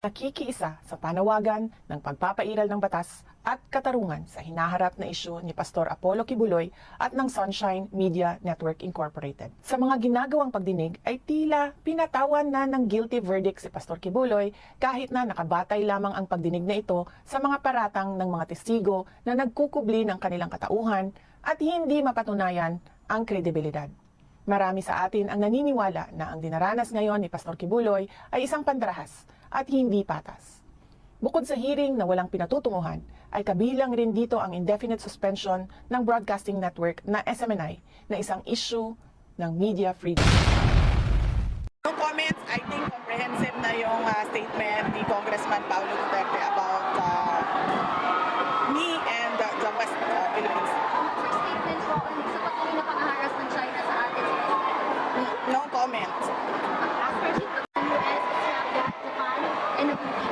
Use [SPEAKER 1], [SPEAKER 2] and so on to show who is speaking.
[SPEAKER 1] nakikiisa sa panawagan ng pagpapairal ng batas at katarungan sa hinaharap na isyu ni Pastor Apollo Kibuloy at ng Sunshine Media Network Incorporated. Sa mga ginagawang pagdinig ay tila pinatawan na ng guilty verdict si Pastor Kibuloy kahit na nakabatay lamang ang pagdinig na ito sa mga paratang ng mga testigo na nagkukubli ng kanilang katauhan at hindi mapatunayan ang kredibilidad. Marami sa atin ang naniniwala na ang dinaranas ngayon ni Pastor Kibuloy ay isang pandarahas at hindi patas. Bukod sa hearing na walang pinatutunguhan, ay kabilang rin dito ang indefinite suspension ng broadcasting network na SMNI na isang issue ng media freedom. No comments, I think comprehensive na yung statement ni Congressman Paulo Duterte about me and the West Philippines.
[SPEAKER 2] Sir, statement po sa patuloy na pang-aharas ng China sa atin.
[SPEAKER 1] No comment.
[SPEAKER 2] After the US, Israel, Japan, and the Philippines.